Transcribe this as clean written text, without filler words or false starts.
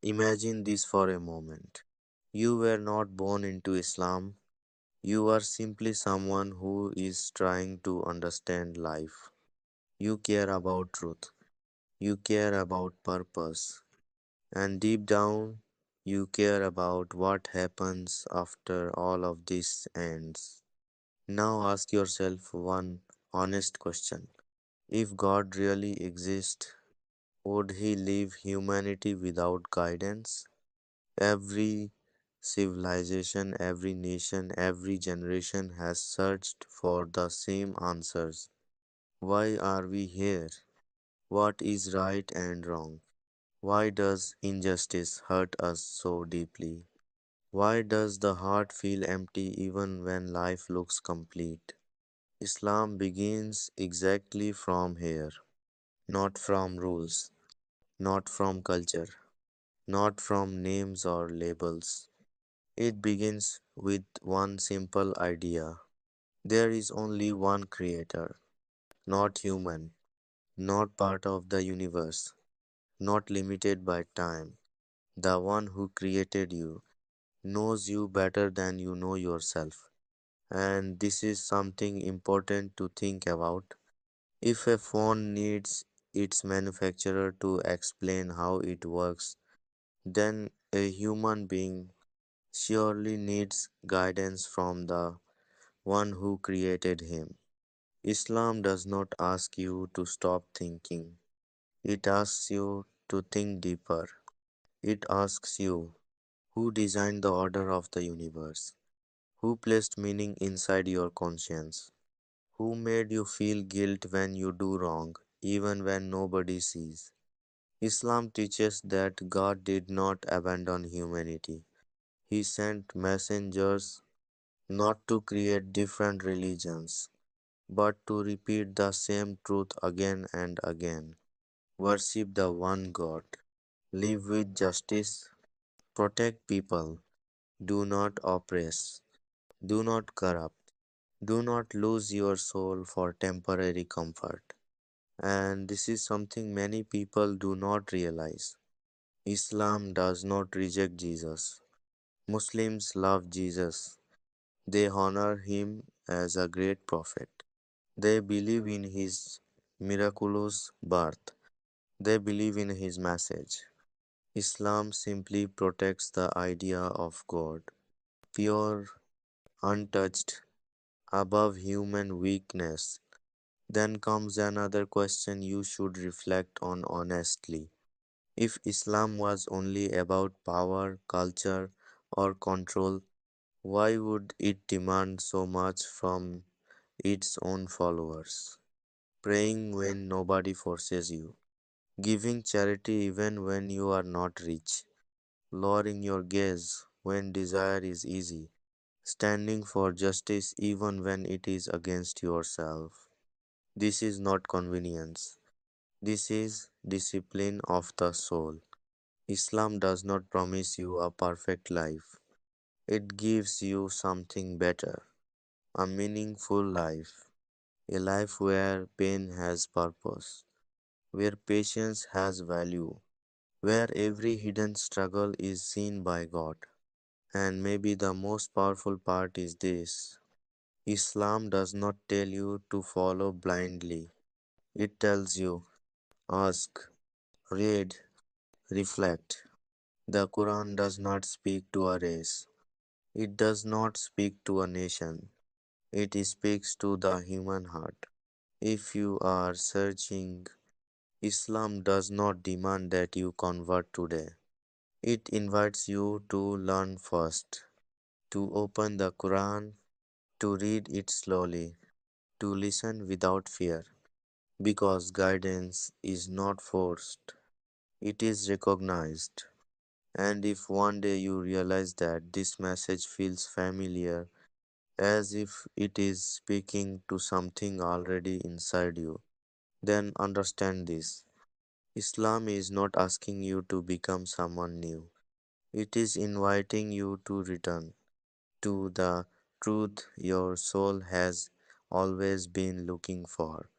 Imagine this for a moment. You were not born into Islam, you are simply someone who is trying to understand life. You care about truth, you care about purpose, and deep down, you care about what happens after all of this ends. Now ask yourself one honest question. If God really exists, would he leave humanity without guidance? Every civilization, every nation, every generation has searched for the same answers. Why are we here? What is right and wrong? Why does injustice hurt us so deeply? Why does the heart feel empty even when life looks complete? Islam begins exactly from here, not from rules, not from culture, not from names or labels. It begins with one simple idea. There is only one creator, not human, not part of the universe, not limited by time. The one who created you knows you better than you know yourself. And this is something important to think about. If a phone needs its manufacturer to explain how it works, then a human being surely needs guidance from the one who created him. Islam does not ask you to stop thinking, it asks you to think deeper. It asks you who designed the order of the universe, who placed meaning inside your conscience, who made you feel guilt when you do wrong, even when nobody sees. Islam teaches that God did not abandon humanity. He sent messengers not to create different religions, but to repeat the same truth again and again. Worship the one God. Live with justice. Protect people. Do not oppress. Do not corrupt. Do not lose your soul for temporary comfort. And this is something many people do not realize. Islam does not reject Jesus. Muslims love Jesus. They honor him as a great prophet. They believe in his miraculous birth. They believe in his message. Islam simply protects the idea of God, pure, untouched, above human weakness. Then comes another question you should reflect on honestly. If Islam was only about power, culture, or control, why would it demand so much from its own followers? Praying when nobody forces you, giving charity even when you are not rich, lowering your gaze when desire is easy, standing for justice even when it is against yourself. This is not convenience. This is discipline of the soul. Islam does not promise you a perfect life. It gives you something better, a meaningful life, a life where pain has purpose, where patience has value, where every hidden struggle is seen by God. And maybe the most powerful part is this: Islam does not tell you to follow blindly, it tells you ask, read, reflect. The Quran does not speak to a race, it does not speak to a nation, it speaks to the human heart. If you are searching, Islam does not demand that you convert today. It invites you to learn first, to open the Quran, to read it slowly, to listen without fear, because guidance is not forced, it is recognized. And if one day you realize that this message feels familiar, as if it is speaking to something already inside you, then understand this. Islam is not asking you to become someone new. It is inviting you to return to the truth your soul has always been looking for.